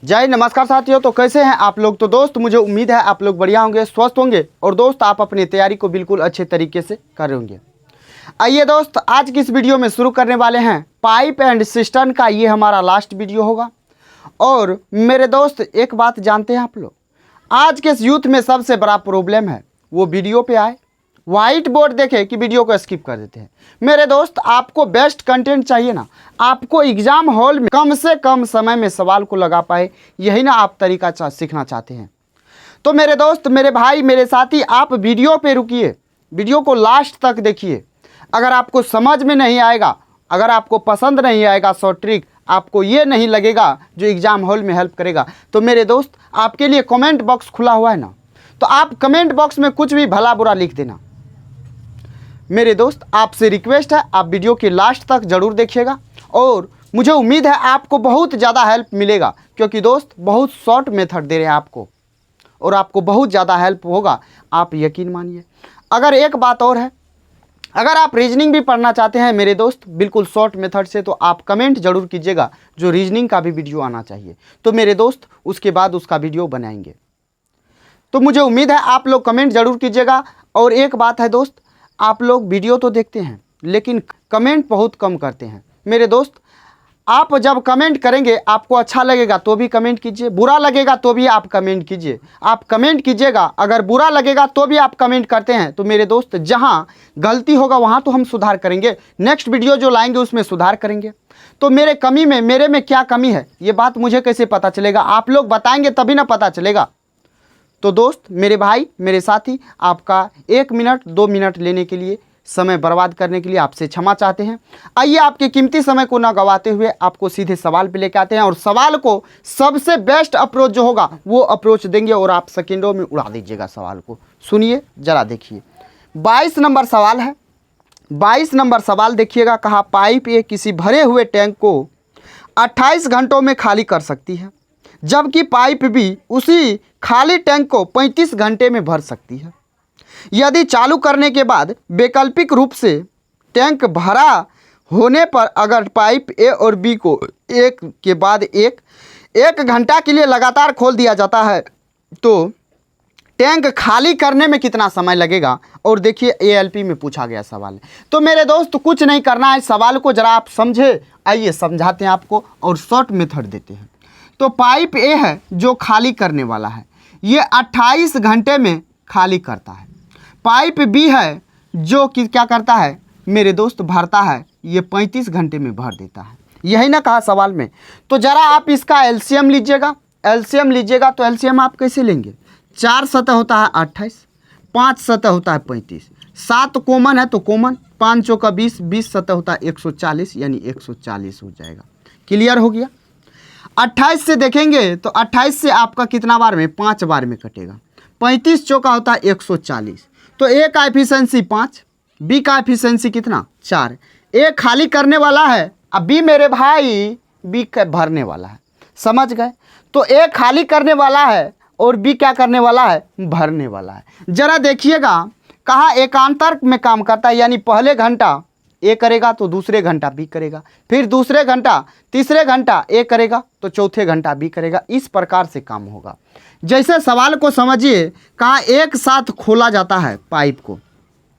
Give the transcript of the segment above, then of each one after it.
जय नमस्कार साथियों। तो कैसे हैं आप लोग। तो दोस्त मुझे उम्मीद है आप लोग बढ़िया होंगे, स्वस्थ होंगे और दोस्त आप अपनी तैयारी को बिल्कुल अच्छे तरीके से कर रहे होंगे। आइए दोस्त आज की इस वीडियो में शुरू करने वाले हैं पाइप एंड सिस्टम का। ये हमारा लास्ट वीडियो होगा। और मेरे दोस्त एक बात जानते हैं आप लोग, आज के इस यूथ में सबसे बड़ा प्रॉब्लम है वो वीडियो पे आए, व्हाइट बोर्ड देखे कि वीडियो को स्किप कर देते हैं। मेरे दोस्त आपको बेस्ट कंटेंट चाहिए ना, आपको एग्जाम हॉल में कम से कम समय में सवाल को लगा पाए, यही ना आप तरीका सीखना चाहते हैं। तो मेरे दोस्त, मेरे भाई, मेरे साथी, आप वीडियो पे रुकिए, वीडियो को लास्ट तक देखिए। अगर आपको समझ में नहीं आएगा, अगर आपको पसंद नहीं आएगा शॉर्ट ट्रिक, आपको ये नहीं लगेगा जो एग्जाम हॉल में हेल्प करेगा, तो मेरे दोस्त आपके लिए कमेंट बॉक्स खुला हुआ है ना, तो आप कमेंट बॉक्स में कुछ भी भला बुरा लिख देना। मेरे दोस्त आपसे रिक्वेस्ट है आप वीडियो के लास्ट तक ज़रूर देखिएगा और मुझे उम्मीद है आपको बहुत ज़्यादा हेल्प मिलेगा, क्योंकि दोस्त बहुत शॉर्ट मेथड दे रहे हैं आपको और आपको बहुत ज़्यादा हेल्प होगा, आप यकीन मानिए। अगर एक बात और है, अगर आप रीजनिंग भी पढ़ना चाहते हैं मेरे दोस्त बिल्कुल शॉर्ट मेथड से, तो आप कमेंट जरूर कीजिएगा जो रीजनिंग का भी वीडियो आना चाहिए, तो मेरे दोस्त उसके बाद उसका वीडियो बनाएंगे। तो मुझे उम्मीद है आप लोग कमेंट जरूर कीजिएगा। और एक बात है दोस्त, आप लोग वीडियो तो देखते हैं लेकिन कमेंट बहुत कम करते हैं। मेरे दोस्त आप जब कमेंट करेंगे, आपको अच्छा लगेगा तो भी कमेंट कीजिए, बुरा लगेगा तो भी आप कमेंट कीजिए। आप कमेंट कीजिएगा, अगर बुरा लगेगा तो भी आप कमेंट करते हैं, तो मेरे दोस्त जहां गलती होगा वहां तो हम सुधार करेंगे, नेक्स्ट वीडियो जो लाएंगे उसमें सुधार करेंगे। तो मेरे में क्या कमी है ये बात मुझे कैसे पता चलेगा, आप लोग बताएंगे तभी ना पता चलेगा। तो दोस्त, मेरे भाई, मेरे साथी, आपका 1 मिनट 2 मिनट लेने के लिए, समय बर्बाद करने के लिए आपसे क्षमा चाहते हैं। आइए आपके कीमती समय को ना गवाते हुए आपको सीधे सवाल पे लेके आते हैं और सवाल को सबसे बेस्ट अप्रोच जो होगा वो अप्रोच देंगे और आप सेकेंडों में उड़ा दीजिएगा सवाल को। सुनिए जरा, देखिए 22 नंबर सवाल है। 22 नंबर सवाल देखिएगा, कहा पाइप ए किसी भरे हुए टैंक को 28 घंटों में खाली कर सकती है, जबकि पाइप बी उसी खाली टैंक को 35 घंटे में भर सकती है। यदि चालू करने के बाद वैकल्पिक रूप से टैंक भरा होने पर अगर पाइप ए और बी को एक के बाद एक घंटा के लिए लगातार खोल दिया जाता है तो टैंक खाली करने में कितना समय लगेगा। और देखिए एएलपी में पूछा गया सवाल है। तो मेरे दोस्त कुछ नहीं करना है, सवाल को जरा आप समझे। आइए समझाते हैं आपको और शॉर्ट मेथड देते हैं। तो पाइप ए है जो खाली करने वाला है, ये 28 घंटे में खाली करता है। पाइप बी है जो कि क्या करता है मेरे दोस्त, भरता है, ये 35 घंटे में भर देता है। यही ना कहा सवाल में। तो जरा आप इसका एलसीएम लीजिएगा। एलसीएम लीजिएगा तो एलसीएम आप कैसे लेंगे, 4 सतह होता है 28, 5 सतह होता है 35, 7 कॉमन है तो कॉमन, 5 चौका 20, 20 सतह होता है 140, यानी 140 हो जाएगा। क्लियर हो गया। 28 से देखेंगे तो 28 से आपका कितना बार में, 5 बार में कटेगा। 35 चौका होता है 140, तो ए का एफिशिएंसी 5, बी का एफिशिएंसी कितना, 4। ए खाली करने वाला है, अब बी मेरे भाई बी भरने वाला है। समझ गए। तो ए खाली करने वाला है और बी क्या करने वाला है, भरने वाला है। जरा देखिएगा, कहा एकांतर में काम करता है, यानी पहले घंटा ए करेगा तो दूसरे घंटा बी करेगा, फिर दूसरे घंटा तीसरे घंटा ए करेगा तो चौथे घंटा बी करेगा। इस प्रकार से काम होगा। जैसे सवाल को समझिए, कहाँ एक साथ खोला जाता है पाइप को।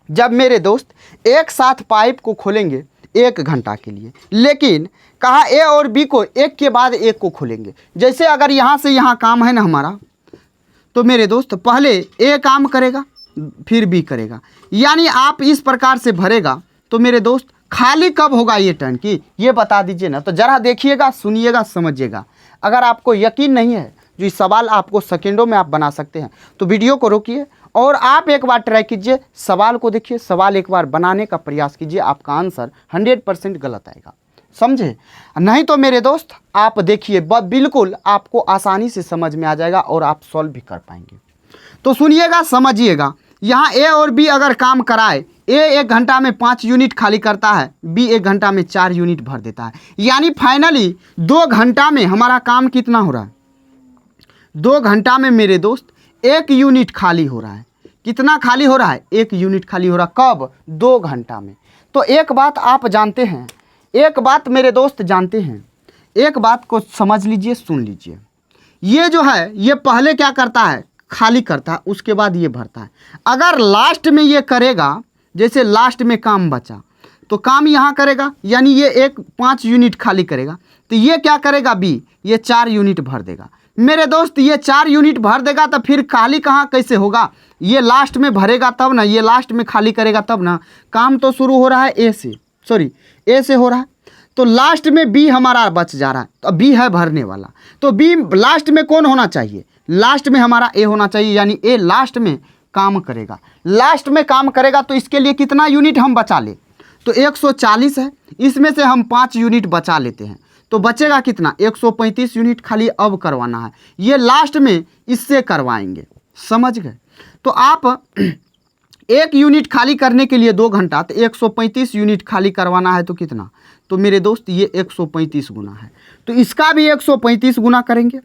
जब मेरे दोस्त एक साथ पाइप को खोलेंगे 1 घंटा के लिए, लेकिन कहा ए और बी को एक के बाद एक को खोलेंगे। जैसे अगर यहाँ से यहाँ काम है ना हमारा, तो मेरे दोस्त पहले ए काम करेगा फिर बी करेगा, यानी आप इस प्रकार से भरेगा। तो मेरे दोस्त खाली कब होगा ये टंकी, ये बता दीजिए ना। तो जरा देखिएगा, सुनिएगा, समझिएगा। अगर आपको यकीन नहीं है जो इस सवाल आपको सेकेंडों में आप बना सकते हैं, तो वीडियो को रोकिए और आप एक बार ट्राई कीजिए, सवाल को देखिए, सवाल एक बार बनाने का प्रयास कीजिए, आपका आंसर 100% गलत आएगा। समझे। नहीं तो मेरे दोस्त आप देखिए बिल्कुल आपको आसानी से समझ में आ जाएगा और आप सॉल्व भी कर पाएंगे। तो सुनिएगा, समझिएगा। यहाँ ए और बी अगर काम कराए, ए 1 घंटा में 5 यूनिट खाली करता है, बी 1 घंटा में 4 यूनिट भर देता है, यानी फाइनली 2 घंटा में हमारा काम कितना हो रहा है, 2 घंटा में मेरे दोस्त 1 यूनिट खाली हो रहा है। कितना खाली हो रहा है, 1 यूनिट खाली हो रहा है। कब, 2 घंटा में। तो एक बात आप जानते हैं, एक बात मेरे दोस्त जानते हैं, एक बात को समझ लीजिए, सुन लीजिए। ये जो है ये पहले क्या करता है, खाली करता है, उसके बाद ये भरता है। अगर लास्ट में ये करेगा, जैसे लास्ट में काम बचा तो काम यहाँ करेगा, यानी ये एक 5 यूनिट खाली करेगा, तो ये क्या करेगा बी, ये 4 यूनिट भर देगा। मेरे दोस्त ये 4 यूनिट भर देगा तो फिर खाली कहाँ कैसे होगा, ये लास्ट में भरेगा तब ना, ये लास्ट में खाली करेगा तब ना। काम तो शुरू हो रहा है ए से, सॉरी ए से हो रहा है, तो लास्ट में बी हमारा बच जा रहा है, तो बी है भरने वाला, तो बी लास्ट में कौन होना चाहिए, लास्ट में हमारा ए होना चाहिए, यानी ए लास्ट में काम करेगा। लास्ट में काम करेगा तो इसके लिए कितना यूनिट हम बचा ले, तो 140 है, इसमें से हम 5 यूनिट बचा लेते हैं, तो बचेगा कितना, 135 यूनिट खाली अब करवाना है, ये लास्ट में इससे करवाएंगे, समझ गए। तो आप 1 यूनिट खाली करने के लिए 2 घंटा, तो 135 यूनिट खाली करवाना है तो कितना, तो मेरे दोस्त ये 135 गुना है, तो इसका भी 135 गुना करेंगे,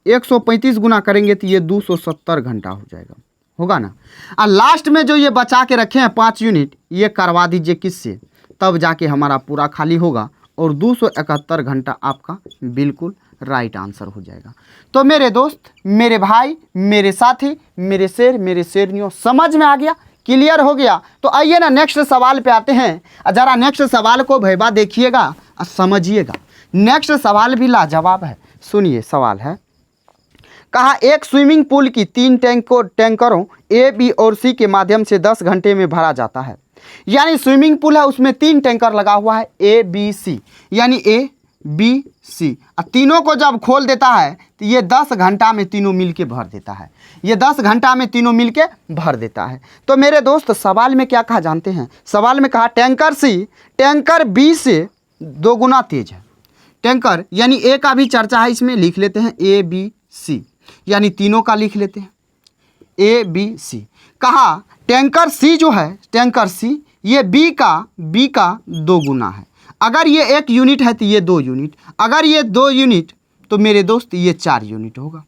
135 गुना करेंगे तो ये 270 घंटा हो जाएगा, होगा ना। और लास्ट में जो ये बचा के रखे हैं 5 यूनिट, ये करवा दीजिए किससे, तब जाके हमारा पूरा खाली होगा, और 271 घंटा आपका बिल्कुल राइट आंसर हो जाएगा। तो मेरे दोस्त, मेरे भाई, मेरे साथी, मेरे शेर, मेरे शेरनियों, समझ में आ गया, क्लियर हो गया। तो आइए ना नेक्स्ट सवाल पे आते हैं, ज़रा नेक्स्ट सवाल को भैया देखिएगा और समझिएगा। नेक्स्ट सवाल भी लाजवाब है, सुनिए। सवाल है, कहा एक स्विमिंग पूल की 3 टैंकरों ए, बी और सी के माध्यम से 10 घंटे में भरा जाता है। यानी स्विमिंग पूल है, उसमें 3 टैंकर लगा हुआ है, ए बी सी, यानी ए बी सी, और तीनों को जब खोल देता है तो ये 10 घंटा में तीनों मिलके भर देता है, ये 10 घंटा में तीनों मिलके भर देता है। तो मेरे दोस्त सवाल में क्या कहा जानते हैं, सवाल में कहा टैंकर सी टैंकर बी से 2 गुना तेज है। टैंकर यानी ए का भी चर्चा है, इसमें लिख लेते हैं ए बी सी, यानी तीनों का लिख लेते हैं ए बी सी। कहा टैंकर सी जो है, टैंकर सी ये बी का 2 गुना है। अगर ये 1 यूनिट है तो ये 2 यूनिट, अगर ये 2 यूनिट तो मेरे दोस्त ये 4 यूनिट होगा।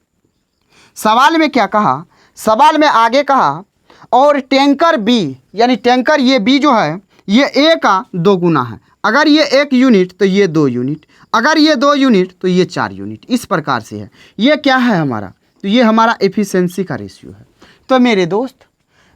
सवाल में क्या कहा, सवाल में आगे कहा और टैंकर बी, यानी टैंकर ये बी जो है ये ए का 2 गुना है। अगर ये 1 यूनिट तो ये 2 यूनिट, अगर ये 2 यूनिट तो ये 4 यूनिट, इस प्रकार से है। ये क्या है हमारा, तो ये हमारा एफिशिएंसी का रेशियो है। तो मेरे दोस्त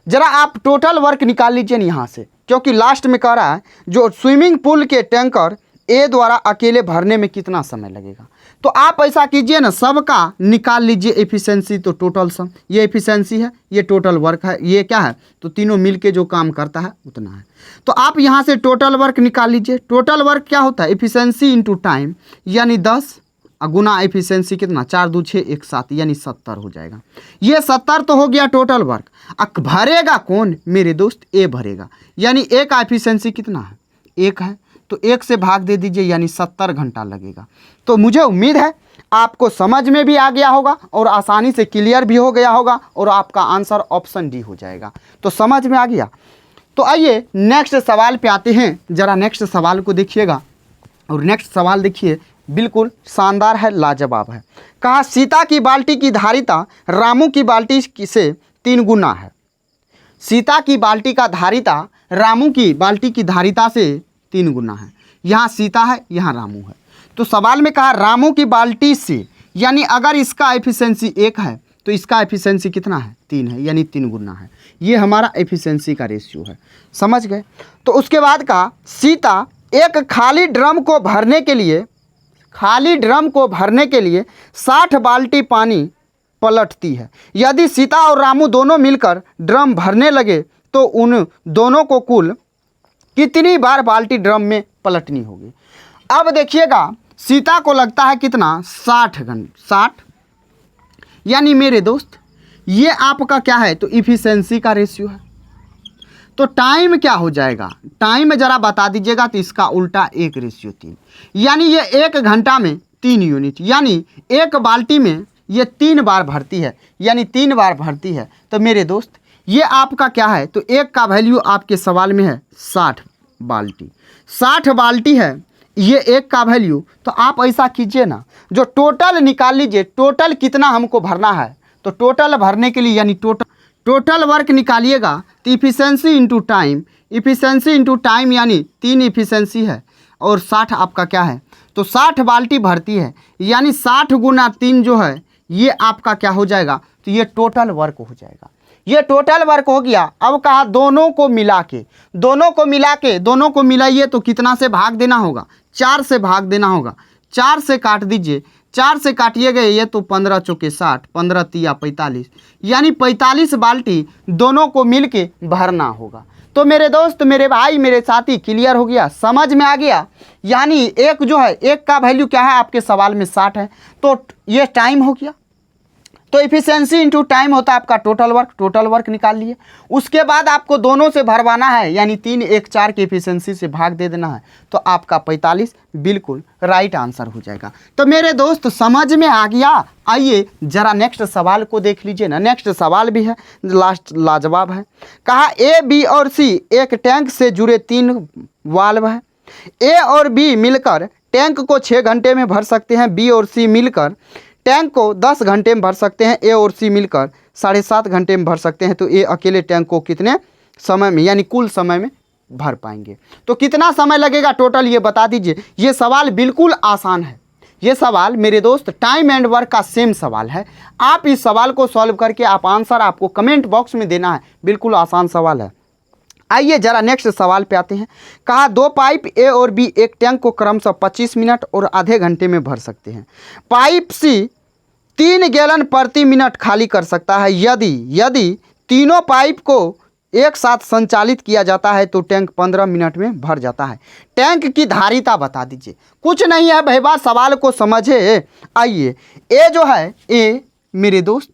ज़रा आप टोटल वर्क निकाल लीजिए यहाँ से, क्योंकि लास्ट में कह रहा है जो स्विमिंग पूल के टैंकर ए द्वारा अकेले भरने में कितना समय लगेगा। तो आप ऐसा कीजिए ना, सबका निकाल लीजिए एफिशिएंसी, तो टोटल सम, ये एफिशिएंसी है, ये टोटल वर्क है, ये क्या है, तो तीनों मिलके जो काम करता है उतना है। तो आप यहाँ से टोटल वर्क निकाल लीजिए। टोटल वर्क क्या होता है, एफिशिएंसी इंटू टाइम, यानी 10 गुना एफिशिएंसी कितना, 4 2 6 1 7, यानी 70 हो जाएगा। ये 70 तो हो गया टोटल वर्क। अब भरेगा कौन, मेरे दोस्त ए भरेगा, यानी ए का एफिशिएंसी कितना है, 1 है, तो 1 से भाग दे दीजिए, यानी 70 घंटा लगेगा। तो मुझे उम्मीद है आपको समझ में भी आ गया होगा और आसानी से क्लियर भी हो गया होगा, और आपका आंसर ऑप्शन डी हो जाएगा। तो समझ में आ गया। तो आइए नेक्स्ट सवाल पे आते हैं, ज़रा नेक्स्ट सवाल को देखिएगा। और नेक्स्ट सवाल देखिए, बिल्कुल शानदार है, लाजवाब है। कहा सीता की बाल्टी की धारिता रामू की बाल्टी से 3 गुना है। सीता की बाल्टी का धारिता रामू की बाल्टी की धारिता से 3 गुना है। यहाँ सीता है, यहाँ रामू है। तो सवाल में कहा रामू की बाल्टी से, यानी अगर इसका एफिशिएंसी 1 है तो इसका एफिशिएंसी कितना है, 3 है, यानी 3 गुना है। ये हमारा एफिशिएंसी का रेशियो है, समझ गए। तो उसके बाद कहा सीता एक खाली ड्रम को भरने के लिए 60 बाल्टी पानी पलटती है। यदि सीता और रामू दोनों मिलकर ड्रम भरने लगे तो उन दोनों को कुल कितनी बार बाल्टी ड्रम में पलटनी होगी। अब देखिएगा, सीता को लगता है कितना, 60, यानी मेरे दोस्त ये आपका क्या है, तो इफिशिएंसी का रेशियो है। तो टाइम क्या हो जाएगा, टाइम ज़रा बता दीजिएगा। तो इसका उल्टा 1:3, यानी ये 1 घंटा में 3 यूनिट, यानी 1 बाल्टी में ये 3 बार भरती है, यानी 3 बार भरती है। तो मेरे दोस्त ये आपका क्या है, तो 1 का वैल्यू आपके सवाल में है 60 बाल्टी, 60 बाल्टी है ये 1 का वैल्यू। तो आप ऐसा कीजिए ना, जो टोटल निकाल लीजिए, टोटल कितना हमको भरना है। तो टोटल भरने के लिए, यानी टोटल वर्क निकालिएगा, तो efficiency into time, efficiency into time यानी 3 इफिशिएंसी है, और 60 आपका क्या है, तो 60 बाल्टी भरती है, यानी 60 गुना 3 जो है ये आपका क्या हो जाएगा, तो ये टोटल वर्क हो जाएगा। ये टोटल वर्क हो गया। अब कहा दोनों को मिलाइए तो कितना से भाग देना होगा, 4 से भाग देना होगा। 4 से काट दीजिए, 4 से काटिएगा ये तो 15 चौके 60, 15 तिया 45, यानी 45 बाल्टी दोनों को मिल के भरना होगा। तो मेरे दोस्त, मेरे भाई, मेरे साथी, क्लियर हो गया, समझ में आ गया। यानी एक जो है, एक का वैल्यू क्या है आपके सवाल में 60 है, तो ये टाइम हो गया। तो इफिशियंसी इंटू टाइम होता है आपका टोटल वर्क निकाल लिए। उसके बाद आपको दोनों से भरवाना है, यानी 3 1 4 की इफिशियंसी से भाग दे देना है, तो आपका 45 बिल्कुल राइट आंसर हो जाएगा। तो मेरे दोस्त समझ में आ गया। आइए जरा नेक्स्ट सवाल को देख लीजिए ना। नेक्स्ट सवाल भी है लास्ट लाजवाब है। कहा ए बी और सी एक टैंक से जुड़े 3 वाल्व है। ए और बी मिलकर टैंक को 6 घंटे में भर सकते हैं। बी और सी मिलकर टैंक को 10 घंटे में भर सकते हैं। ए और सी मिलकर 7.5 घंटे में भर सकते हैं। तो ए अकेले टैंक को कितने समय में, यानी कुल समय में भर पाएंगे। तो कितना समय लगेगा टोटल ये बता दीजिए। ये सवाल बिल्कुल आसान है। ये सवाल मेरे दोस्त टाइम एंड वर्क का सेम सवाल है। आप इस सवाल को सॉल्व करके आप आंसर आपको कमेंट बॉक्स में देना है। बिल्कुल आसान सवाल है। आइए जरा नेक्स्ट सवाल पे आते हैं। कहा 2 पाइप ए और बी एक टैंक को क्रमशः 25 मिनट और आधे घंटे में भर सकते हैं। पाइप सी 3 गैलन प्रति मिनट खाली कर सकता है। यदि तीनों पाइप को एक साथ संचालित किया जाता है तो टैंक 15 मिनट में भर जाता है। टैंक की धारिता बता दीजिए। कुछ नहीं है भैया, सवाल को समझे। आइए, ए जो है, ए मेरे दोस्त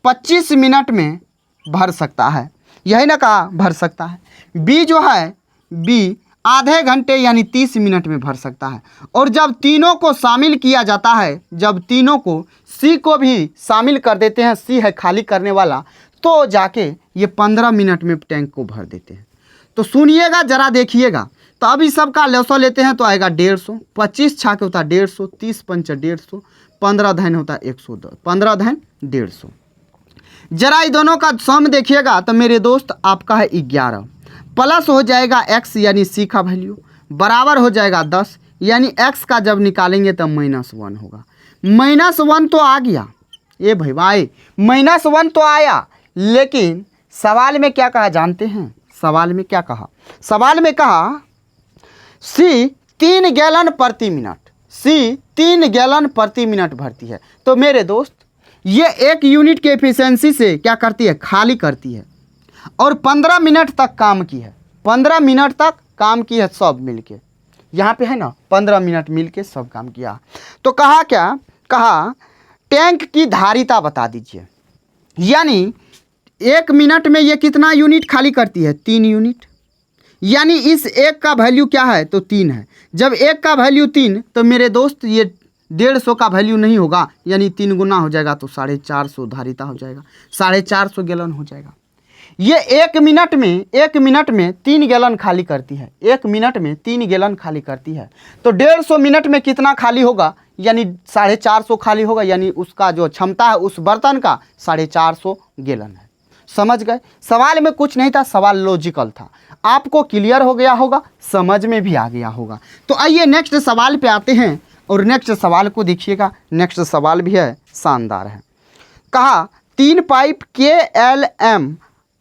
25 मिनट में भर सकता है, यही ना कहा, भर सकता है। बी जो है, बी आधे घंटे यानी 30 मिनट में भर सकता है। और जब तीनों को शामिल किया जाता है, जब तीनों को सी को भी शामिल कर देते हैं, सी है खाली करने वाला, तो जाके ये 15 मिनट में टैंक को भर देते हैं। तो सुनिएगा जरा, देखिएगा। तो अभी सबका लसो लेते हैं तो आएगा 150। 25 छाके होता है 150, 30 पंच 150, 15 धन होता है 110, 15 धन 150। जरा ये दोनों का सम देखिएगा तो मेरे दोस्त आपका है 11, प्लस हो जाएगा x यानी c का वैल्यू, बराबर हो जाएगा 10, यानी x का जब निकालेंगे तब -1 होगा। -1 तो आ गया, ये भाई -1 तो आया, लेकिन सवाल में क्या कहा जानते हैं? सवाल में क्या कहा? सवाल में कहा c 3 गैलन प्रति मिनट, c 3 गैलन प्रति मिनट भरती है। तो मेरे दोस्त ये 1 यूनिट के एफिशिएंसी से क्या करती है? खाली करती है। और 15 मिनट तक काम की है, 15 मिनट तक काम की है सब मिलके। यहाँ पे है ना 15 मिनट मिलके सब काम किया। तो कहा क्या? कहा टैंक की धारिता बता दीजिए। यानी 1 मिनट में ये कितना यूनिट खाली करती है? 3 यूनिट। यानी इस 1 का वैल्यू क्या है? तो 3 है। जब 1 का वैल्यू 3, तो मेरे दोस्त ये 150 का वैल्यू नहीं होगा, यानी 3 गुना हो जाएगा, तो 450 धारिता हो जाएगा, 450 गैलन हो जाएगा। ये 1 मिनट में 3 गैलन खाली करती है। 1 मिनट में 3 गैलन खाली करती है। तो 150 मिनट में कितना खाली होगा? यानी 450 खाली होगा, यानी उसका जो क्षमता है उस बर्तन का 450 गैलन है। समझ गए? सवाल में कुछ नहीं था, सवाल लॉजिकल था। आपको क्लियर हो गया होगा, समझ में भी आ गया होगा। तो आइए नेक्स्ट सवाल पे आते हैं, और नेक्स्ट सवाल को देखिएगा। नेक्स्ट सवाल भी है, शानदार है। कहा 3 पाइप KLM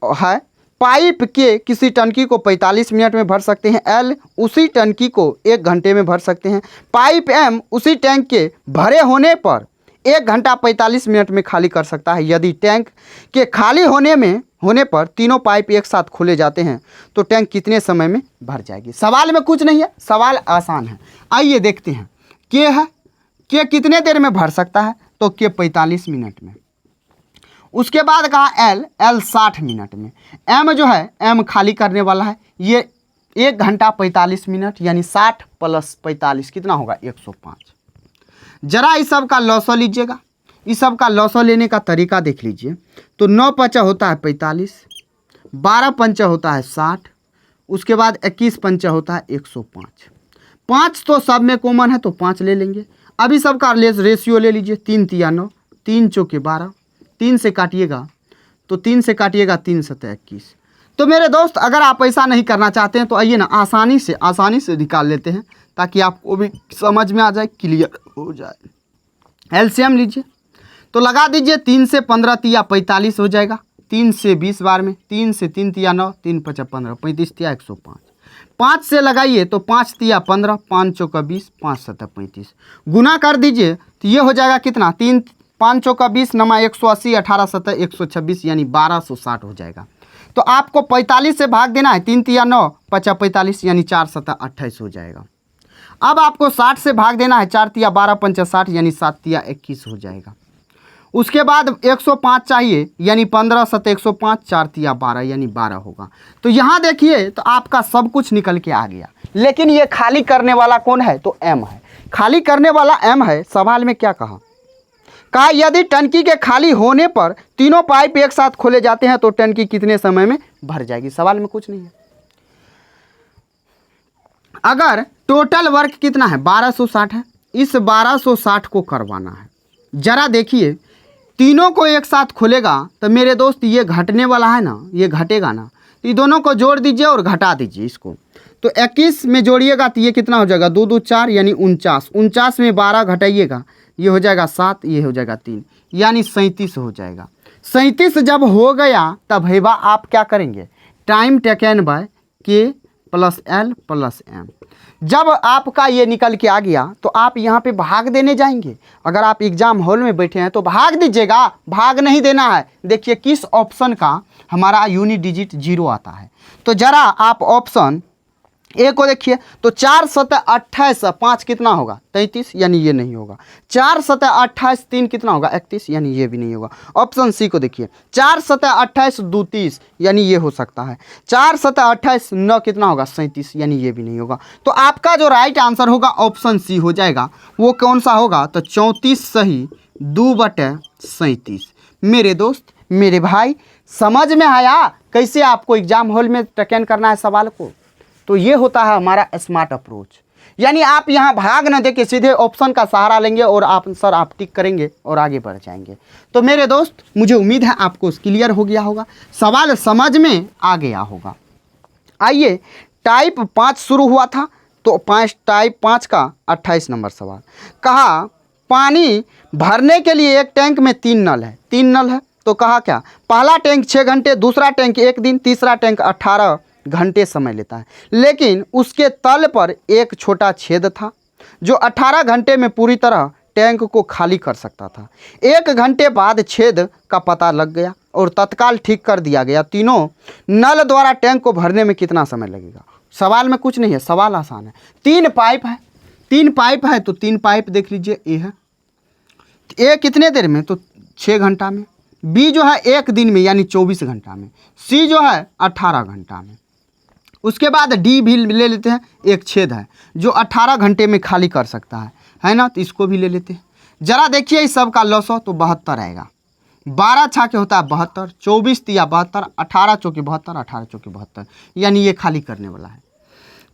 है। पाइप के किसी टंकी को 45 मिनट में भर सकते हैं। L उसी टंकी को 1 घंटे में भर सकते हैं। पाइप M उसी टैंक के भरे होने पर 1 घंटा 45 मिनट में खाली कर सकता है। यदि टैंक के खाली होने पर तीनों पाइप एक साथ खोले जाते हैं तो टैंक कितने समय में भर जाएगी? सवाल में कुछ नहीं है, सवाल आसान है। आइए देखते हैं। के है, के कितने देर में भर सकता है? तो के 45 मिनट में। उसके बाद कहा L 60 मिनट में। M जो है, M खाली करने वाला है, ये 1 घंटा 45 मिनट, यानी 60 + 45 कितना होगा? 105। जरा इस सब का लॉसो लीजिएगा। इस सब का लॉसो लेने का तरीका देख लीजिए। तो 9 पंचा होता है 45, 12 पंचा होता है 60, उसके बाद 21 पंचा होता है 105। 5 तो सब में कॉमन है, तो 5 ले लेंगे। अभी सबका रेशियो ले लीजिए। 3 तिया 9, 3 चौके 12, 3 से काटिएगा तो 3 से काटिएगा 3 7 21। तो मेरे दोस्त अगर आप ऐसा नहीं करना चाहते हैं तो आइए ना आसानी से निकाल लेते हैं, ताकि आपको भी समझ में आ जाए, क्लियर हो जाए। एलसीएम लीजिए। तो लगा दीजिए 3 से 15 तिया 45 हो जाएगा, 3 से 20 बार में, 3 से 3 तिया 9, 3 5 15, 35 तिया 105। 5 से लगाइए तो 5 तिया 15, 5 चौका 20, 5 7 35, गुना कर दीजिए तो ये हो जाएगा कितना, 3 5 चौका 20 नमा 180, 18 7 126 यानी 1260 हो जाएगा। तो आपको 45 से भाग देना है, 3 तिया 9, 5 45 यानी 4 7 28 हो जाएगा। अब आपको 60 से भाग देना है, 4 तिया 12 5 60 यानी 7 तिया 21 हो जाएगा। उसके बाद 105 चाहिए यानी 15 7 105, 4 तिया 12 यानी 12 होगा। तो यहाँ देखिए तो आपका सब कुछ निकल के आ गया, लेकिन ये खाली करने वाला कौन है, तो एम है। खाली करने वाला एम है। सवाल में क्या कहा यदि टंकी के खाली होने पर तीनों पाइप एक साथ खोले जाते हैं तो टंकी कितने समय में भर जाएगी। सवाल में कुछ नहीं है। अगर टोटल वर्क कितना है 1260 है, इस 1260 को करवाना है। जरा देखिए तीनों को एक साथ खुलेगा तो मेरे दोस्त ये घटने वाला है ना, ये घटेगा ना, ये दोनों को जोड़ दीजिए और घटा दीजिए इसको। तो 21 में जोड़िएगा तो ये कितना हो जाएगा, 2 2 4 यानी 49, 49 में 12 घटाइएगा ये हो जाएगा 7, ये हो जाएगा 3 यानी 37 हो जाएगा। 37 जब हो गया तब भैया आप क्या करेंगे, टाइम टेकन बाय के प्लस एल प्लस एम। जब आपका ये निकल के आ गया तो आप यहाँ पे भाग देने जाएंगे। अगर आप एग्जाम हॉल में बैठे हैं तो भाग दीजिएगा, भाग नहीं देना है। देखिए किस ऑप्शन का हमारा यूनिट डिजिट 0 आता है। तो जरा आप ऑप्शन ए को देखिए तो 4 7 28, 5 कितना होगा 33 यानी ये नहीं होगा। 4 7 28, 3 कितना होगा 31 यानी ये भी नहीं होगा। ऑप्शन सी को देखिए 4 7 28 2 30 यानी ये हो सकता है। 4 7 28 9 कितना होगा 37 यानी ये भी नहीं होगा। तो आपका जो राइट आंसर होगा ऑप्शन सी हो जाएगा। वो कौन सा होगा, तो 34 सही 2/37। मेरे दोस्त मेरे भाई समझ में आया कैसे आपको एग्जाम हॉल में टेकन करना है सवाल को। तो ये होता है हमारा स्मार्ट अप्रोच, यानी आप यहाँ भाग न देके सीधे ऑप्शन का सहारा लेंगे और आप टिक करेंगे और आगे बढ़ जाएंगे। तो मेरे दोस्त मुझे उम्मीद है आपको क्लियर हो गया होगा, सवाल समझ में आ गया होगा। आइए टाइप 5 शुरू हुआ था तो टाइप 5 का 28 नंबर सवाल कहा पानी भरने के लिए एक टैंक में 3 नल है। 3 नल है तो कहा क्या, पहला टैंक 6 घंटे, दूसरा टैंक 1 दिन, तीसरा टैंक 18 घंटे समय लेता है। लेकिन उसके तल पर एक छोटा छेद था जो 18 घंटे में पूरी तरह टैंक को खाली कर सकता था। 1 घंटे बाद छेद का पता लग गया और तत्काल ठीक कर दिया गया। तीनों नल द्वारा टैंक को भरने में कितना समय लगेगा। सवाल में कुछ नहीं है, सवाल आसान है। 3 पाइप है, 3 पाइप है तो 3 पाइप देख लीजिए। ए है, ए कितने देर में, तो 6 घंटा में। बी जो है 1 दिन में यानी 24 घंटा में। सी जो है 18 घंटा में। उसके बाद डी भी ले लेते हैं, एक छेद है जो 18 घंटे में खाली कर सकता है ना, तो इसको भी ले लेते हैं। जरा देखिए इस सब का लॉस हो तो 72 आएगा। 12 छाके होता है 72, 24 तिया 72, 18 चौके 72, 18 चौके 72 यानी ये खाली करने वाला है।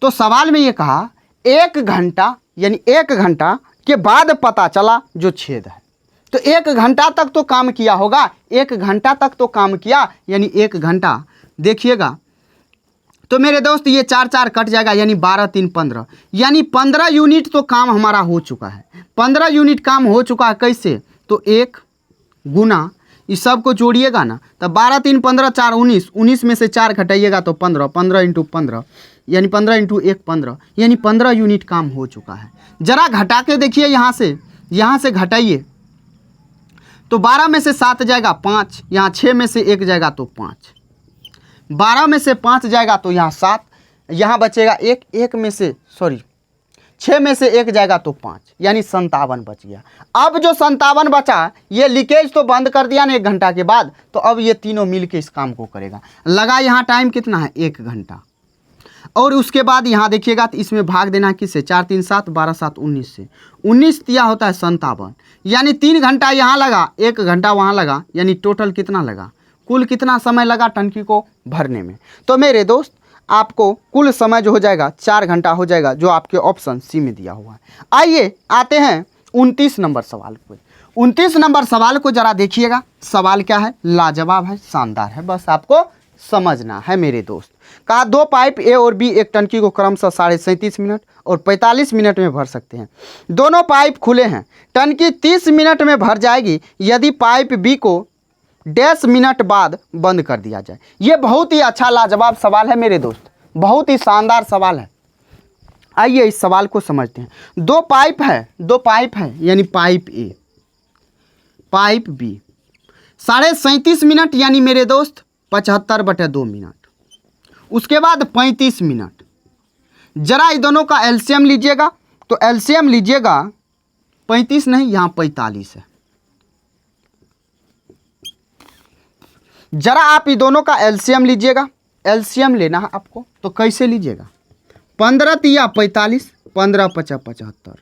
तो सवाल में ये कहा 1 घंटा यानी 1 घंटा के बाद पता चला जो छेद है। तो 1 घंटा तक तो काम किया होगा, 1 घंटा तक तो काम किया यानी 1 घंटा। देखिएगा तो मेरे दोस्त ये 4 4 कट जाएगा यानी 12 3 15 यानी 15 यूनिट तो काम हमारा हो चुका है। 15 यूनिट काम हो चुका है। कैसे, तो 1 गुना इस सब को जोड़िएगा ना तो 12 3 15 4 19, 19 में से 4 घटाइएगा तो 15, 15 × 15 यानी 15 × 1 15 यानी 15 यूनिट काम हो चुका है। जरा घटा के देखिए यहाँ से घटाइए तो 12 में से 7 जाएगा 5, यहाँ 6 में से 1 जाएगा तो 5, 12 में से 5 जाएगा तो यहाँ 7, यहाँ बचेगा 1 में से 6 में से 1 जाएगा तो 5 यानी 57 बच गया। अब जो 57 बचा ये लीकेज तो बंद कर दिया ना 1 घंटा के बाद, तो अब ये तीनों मिलके इस काम को करेगा। लगा यहाँ टाइम कितना है 1 घंटा। और उसके बाद यहाँ देखिएगा तो इसमें भाग देना किससे, 4 3 7 12 7 19 से। 19 दिया होता है 57 यानी 3 घंटा यहाँ लगा, 1 घंटा वहाँ लगा यानी टोटल कितना लगा, कुल कितना समय लगा टंकी को भरने में। तो मेरे दोस्त आपको कुल समय जो हो जाएगा 4 घंटा हो जाएगा, जो आपके ऑप्शन सी में दिया हुआ है। आइए आते हैं 29 नंबर सवाल को। 29 नंबर सवाल को जरा देखिएगा। सवाल क्या है, लाजवाब है, शानदार है, बस आपको समझना है मेरे दोस्त। कहा दो पाइप ए और बी एक टंकी को क्रमशः 37.5 मिनट और 45 मिनट में भर सकते हैं। दोनों पाइप खुले हैं। टंकी 30 मिनट में भर जाएगी यदि पाइप बी को 10 मिनट बाद बंद कर दिया जाए। ये बहुत ही अच्छा लाजवाब सवाल है मेरे दोस्त, बहुत ही शानदार सवाल है। आइए इस सवाल को समझते हैं। दो पाइप है यानी pipe A, pipe B 37.5 minute यानी मेरे दोस्त 75/2 मिनट, उसके बाद 35 मिनट। जरा इन दोनों का एलसीएम लीजिएगा, तो एलसीएम लीजिएगा 35 नहीं, यहाँ 45 है। जरा आप इन दोनों का एलसीएम लीजिएगा, एलसीएम लेना है आपको, तो कैसे लीजिएगा? 15 तिया 45, 15 पचा 75,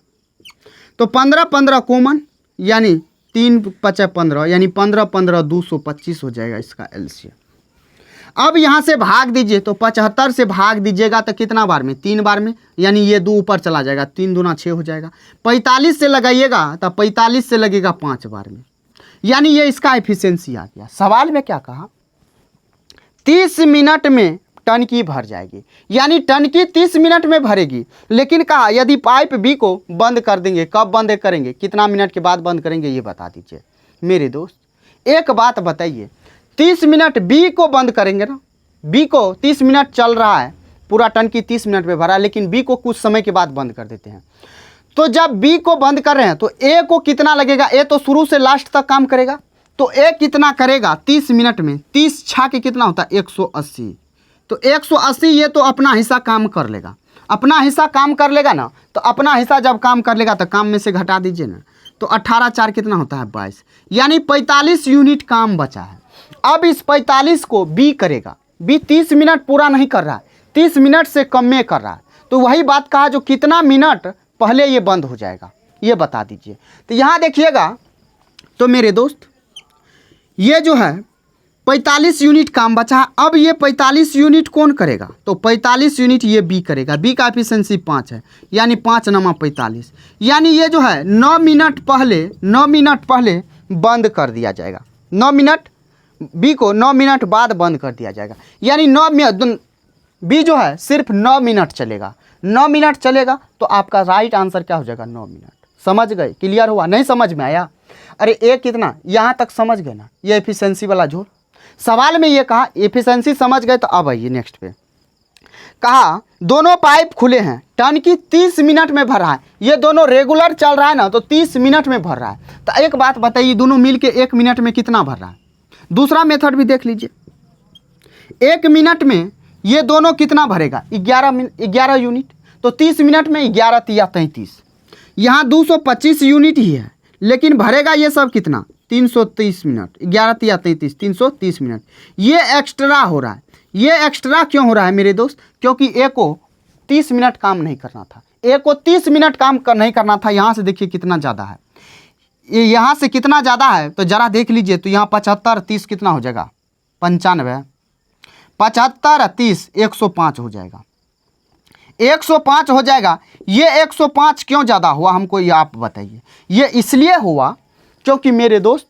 तो 15 कॉमन यानी 3 पचा 15 यानी 15 225 हो जाएगा इसका एलसीएम। अब यहाँ से भाग दीजिए, तो 75 से भाग दीजिएगा तो कितना बार में? 3 बार में, यानी ये 2 ऊपर चला जाएगा, 3 दूना 6 हो जाएगा। 45 से लगाइएगा तो 45 से लगेगा 5 बार में, यानी ये इसका एफिशिएंसी आ गया। सवाल में क्या कहा? 30 मिनट में टंकी भर जाएगी, यानी टंकी 30 मिनट में भरेगी। लेकिन कहा यदि पाइप बी को बंद कर देंगे, कब बंद करेंगे, कितना मिनट के बाद बंद करेंगे, ये बता दीजिए मेरे दोस्त। एक बात बताइए, 30 मिनट बी को बंद करेंगे ना, बी को 30 मिनट चल रहा है, पूरा टंकी 30 मिनट में भरा है, लेकिन बी को कुछ समय के बाद बंद कर देते हैं। तो जब बी को बंद कर रहे हैं तो ए को कितना लगेगा? ए तो शुरू से लास्ट तक काम करेगा, तो ए कितना करेगा 30 मिनट में? 30 छा के कितना होता है? 180। तो 180 ये तो अपना हिस्सा काम कर लेगा, अपना हिस्सा काम कर लेगा ना, तो अपना हिस्सा जब काम कर लेगा तो काम में से घटा दीजिए ना, तो 18 4 कितना होता है? 22, यानी 45 यूनिट काम बचा है। अब इस 45 को बी करेगा, बी 30 मिनट पूरा नहीं कर रहा है, 30 मिनट से कम में कर रहा है, तो वही बात कहा जो कितना मिनट पहले ये बंद हो जाएगा, ये बता दीजिए। तो यहाँ देखिएगा, तो मेरे दोस्त ये जो है 45 यूनिट काम बचा है। अब ये 45 यूनिट कौन करेगा? तो 45 यूनिट ये बी करेगा, बी का एफिशिएंसी 5 है, यानी 5 × 45, यानी ये जो है 9 मिनट पहले बंद कर दिया जाएगा। 9 मिनट बी को 9 मिनट बाद बंद कर दिया जाएगा, यानी 9 मिनट बी जो है सिर्फ 9 मिनट चलेगा। 9 मिनट चलेगा तो आपका राइट आंसर क्या हो जाएगा? 9 मिनट। समझ गए? क्लियर हुआ? नहीं समझ में आया? अरे ए कितना, यहाँ तक समझ गए ना, ये एफिशिएंसी वाला झोल। सवाल में ये कहा एफिशिएंसी समझ गए, तो अब आइए नेक्स्ट पे। कहा दोनों पाइप खुले हैं, टंकी 30 मिनट में भर रहा है। ये दोनों रेगुलर चल रहा है ना, तो 30 मिनट में भर रहा है। तो एक बात बताइए, दोनों मिल के 1 मिनट में कितना भर रहा है? दूसरा मेथड भी देख लीजिए, 1 मिनट में ये दोनों कितना भरेगा? 11 यूनिट। तो 30 मिनट में 11 तिया 33, यहाँ 225 यूनिट ही है, लेकिन भरेगा ये सब कितना? 330 मिनट। 11 तिया 33, 330 मिनट। ये एक्स्ट्रा हो रहा है। ये एक्स्ट्रा क्यों हो रहा है मेरे दोस्त? क्योंकि ए को 30 मिनट काम नहीं करना था, ए को 30 मिनट काम नहीं करना था। यहाँ से देखिए कितना ज़्यादा है, ये यहाँ से कितना ज़्यादा है, तो ज़रा देख लीजिए। तो यहाँ 75 30 कितना हो जाएगा? 95। 75 30 105 हो जाएगा, 105 हो जाएगा। ये 105 क्यों ज़्यादा हुआ हमको ये आप बताइए? ये इसलिए हुआ क्योंकि मेरे दोस्त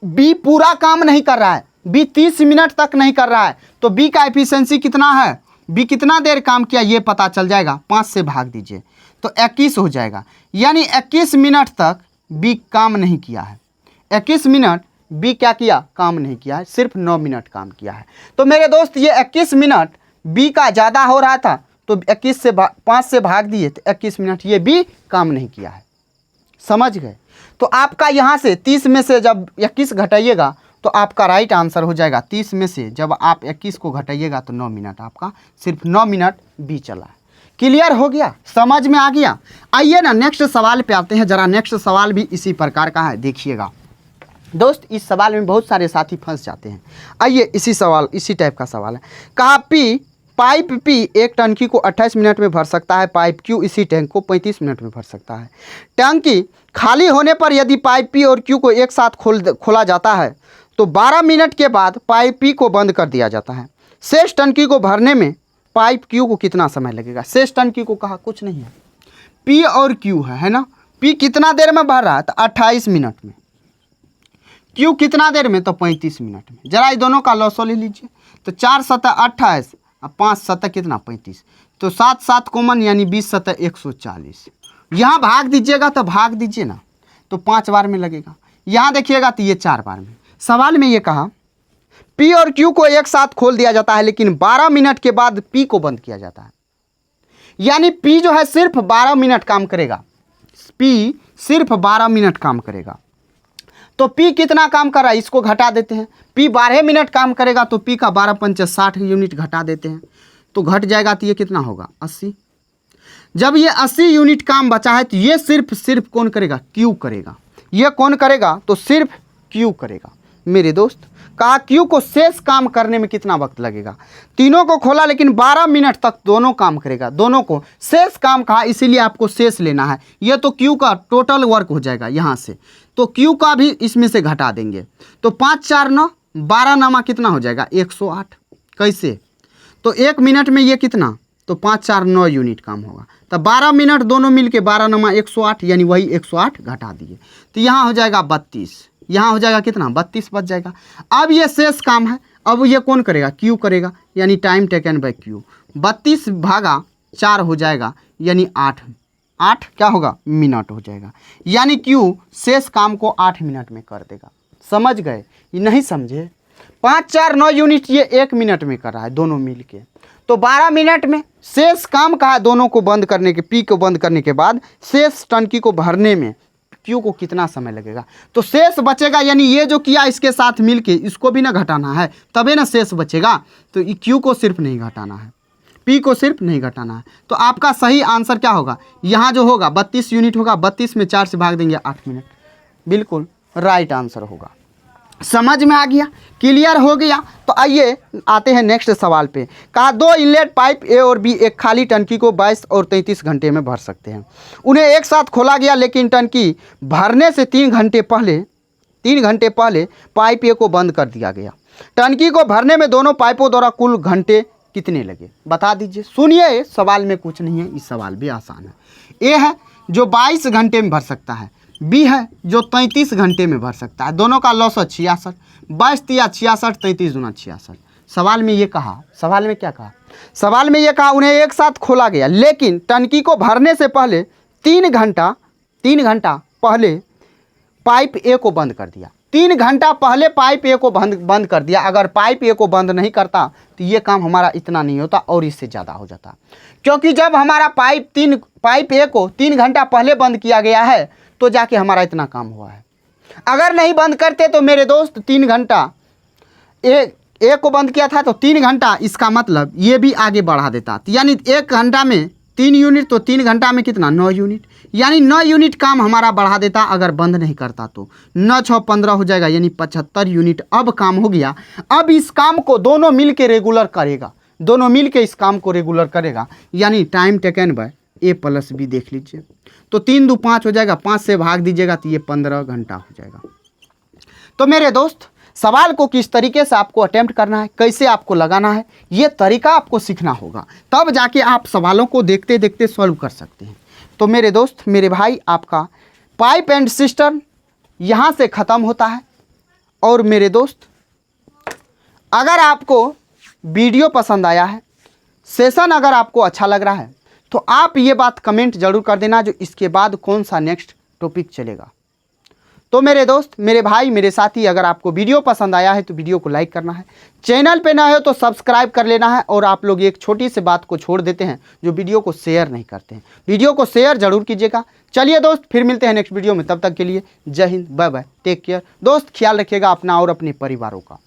बी पूरा काम नहीं कर रहा है, बी 30 मिनट तक नहीं कर रहा है। तो बी का एफिशिएंसी कितना है? बी कितना देर काम किया ये पता चल जाएगा। 5 से भाग दीजिए तो 21 हो जाएगा, यानी 21 मिनट तक बी काम नहीं किया है। 21 मिनट बी क्या किया? काम नहीं किया है, सिर्फ 9 मिनट काम किया है। तो मेरे दोस्त ये 21 मिनट बी का ज़्यादा हो रहा था, तो 21 से 5 से भाग दिए तो 21 मिनट ये बी काम नहीं किया है। समझ गए? तो आपका यहाँ से 30 में से जब 21 घटाइएगा तो आपका राइट आंसर हो जाएगा। 30 में से जब आप 21 को घटाइएगा तो 9 मिनट, आपका सिर्फ 9 मिनट बी चला है। क्लियर हो गया? समझ में आ गया? आइए ना नेक्स्ट सवाल पे आते हैं। ज़रा नेक्स्ट सवाल भी इसी प्रकार का है, देखिएगा दोस्त। इस सवाल में बहुत सारे साथी फंस जाते हैं। आइए इसी टाइप का सवाल है। कहा पाइप पी एक टंकी को 28 मिनट में भर सकता है, पाइप क्यू इसी टैंक को 35 मिनट में भर सकता है। टंकी खाली होने पर यदि पाइप पी और क्यू को एक साथ खोला जाता है तो 12 मिनट के बाद पाइप पी को बंद कर दिया जाता है। शेष टंकी को भरने में पाइप क्यू को कितना समय लगेगा? शेष टंकी को कहा कुछ नहीं है, पी और क्यू है ना। पी कितना देर में भर रहा है? तो 28 मिनट में। क्यू कितना देर में? तो 35 मिनट में। जरा ये दोनों का लॉसो ले लीजिए। तो 4 7 28 और 5 7 कितना 35, तो 7 7 कॉमन यानी 20 7 140। यहाँ भाग दीजिएगा तो भाग दीजिए ना, तो 5 बार में लगेगा। यहाँ देखिएगा तो ये 4 बार में। सवाल में ये कहा P और Q को एक साथ खोल दिया जाता है लेकिन 12 मिनट के बाद P को बंद किया जाता है। यानी P जो है सिर्फ 12 मिनट काम करेगा, P सिर्फ 12 मिनट काम करेगा। तो P कितना काम कर रहा है इसको घटा देते हैं। P 12 मिनट काम करेगा तो P का 12 पंचे 60 यूनिट घटा देते हैं, तो घट जाएगा तो ये कितना होगा 80। जब ये 80 यूनिट काम बचा है तो ये सिर्फ कौन करेगा, Q करेगा। ये कौन करेगा तो सिर्फ Q करेगा। मेरे दोस्त कहा Q को शेष काम करने में कितना वक्त लगेगा। तीनों को खोला लेकिन 12 मिनट तक दोनों काम करेगा, दोनों को शेष काम कहा इसीलिए आपको शेष लेना है। ये तो Q का टोटल वर्क हो जाएगा यहाँ से, तो Q का भी इसमें से घटा देंगे। तो 5 4 9 12 नामा कितना हो जाएगा 108। कैसे, तो 1 मिनट में ये कितना, तो 5 4 9 यूनिट काम होगा। तो 12 मिनट दोनों मिलके 12 नामा 108 यानी वही 108 घटा दिए, तो यहाँ हो जाएगा 32। यहाँ हो जाएगा कितना 32 बच जाएगा। अब ये शेष काम है, अब ये कौन करेगा Q करेगा, यानी टाइम टेकन बाय Q। 32 भागा 4 हो जाएगा यानी 8 क्या होगा मिनट हो जाएगा, यानी Q शेष काम को 8 मिनट में कर देगा। समझ गए, ये नहीं समझे। 5 4 9 यूनिट ये 1 मिनट में कर रहा है दोनों मिल के, तो 12 मिनट में शेष काम कहा दोनों को बंद करने के, P को बंद करने के बाद शेष टंकी को भरने में Q को कितना समय लगेगा, तो शेष बचेगा। यानी ये जो किया इसके साथ मिलके इसको भी ना घटाना है तबे ना शेष बचेगा, तो Q को सिर्फ नहीं घटाना है, P को सिर्फ नहीं घटाना है। तो आपका सही आंसर क्या होगा, यहाँ जो होगा 32 यूनिट होगा, 32 में 4 से भाग देंगे 8 मिनट, बिल्कुल राइट आंसर होगा। समझ में आ गया, क्लियर हो गया। तो आइए आते हैं नेक्स्ट सवाल पे। कहा 2 इनलेट पाइप A और B एक खाली टंकी को 22 और 33 घंटे में भर सकते हैं। उन्हें एक साथ खोला गया लेकिन टंकी भरने से 3 घंटे पहले पाइप A को बंद कर दिया गया। टंकी को भरने में दोनों पाइपों द्वारा कुल घंटे कितने लगे, बता दीजिए। सुनिए, सवाल में कुछ नहीं है, इस सवाल भी आसान है। A है जो 22 घंटे में भर सकता है, B है जो 33 घंटे में भर सकता है। दोनों का लॉस है 66, 22 तिया 66, 33 दूना 66। सवाल में ये कहा, सवाल में क्या कहा, सवाल में ये कहा उन्हें एक साथ खोला गया लेकिन टंकी को भरने से पहले 3 घंटा पहले पाइप A को बंद कर दिया। 3 घंटा पहले पाइप A को बंद कर दिया। अगर पाइप A को बंद नहीं करता तो ये काम हमारा इतना नहीं होता और इससे ज़्यादा हो जाता, क्योंकि जब हमारा पाइप A को 3 घंटा पहले बंद किया गया है तो जाके हमारा इतना काम हुआ है। अगर नहीं बंद करते तो मेरे दोस्त 3 घंटा A को बंद किया था तो 3 घंटा, इसका मतलब ये भी आगे बढ़ा देता, यानी 1 घंटा में 3 यूनिट, तो 3 घंटा में कितना 9 यूनिट, यानी 9 यूनिट काम हमारा बढ़ा देता अगर बंद नहीं करता तो। 9 6 15 हो जाएगा यानी 75 यूनिट अब काम हो गया। अब इस काम को दोनों मिल के रेगुलर करेगा, दोनों मिल के इस काम को रेगुलर करेगा, यानी time taken by A plus B देख लीजिए। तो 3 2 5 हो जाएगा, 5 से भाग दीजिएगा तो ये 15 घंटा हो जाएगा। तो मेरे दोस्त सवाल को किस तरीके से आपको अटेम्प्ट करना है, कैसे आपको लगाना है, ये तरीका आपको सीखना होगा, तब जाके आप सवालों को देखते देखते सॉल्व कर सकते हैं। तो मेरे दोस्त, मेरे भाई, आपका पाइप एंड सिस्टम यहाँ से ख़त्म होता है। और मेरे दोस्त, अगर आपको वीडियो पसंद आया है, सेशन अगर आपको अच्छा लग रहा है, तो आप ये बात कमेंट जरूर कर देना जो इसके बाद कौन सा नेक्स्ट टॉपिक चलेगा। तो मेरे दोस्त, मेरे भाई, मेरे साथी, अगर आपको वीडियो पसंद आया है तो वीडियो को लाइक करना है, चैनल पे ना हो तो सब्सक्राइब कर लेना है। और आप लोग एक छोटी सी बात को छोड़ देते हैं, जो वीडियो को शेयर नहीं करते हैं, वीडियो को शेयर जरूर कीजिएगा। चलिए दोस्त, फिर मिलते हैं नेक्स्ट वीडियो में, तब तक के लिए जय हिंद, बाय बाय, टेक केयर। दोस्त ख्याल रखिएगा अपना और अपने परिवारों का।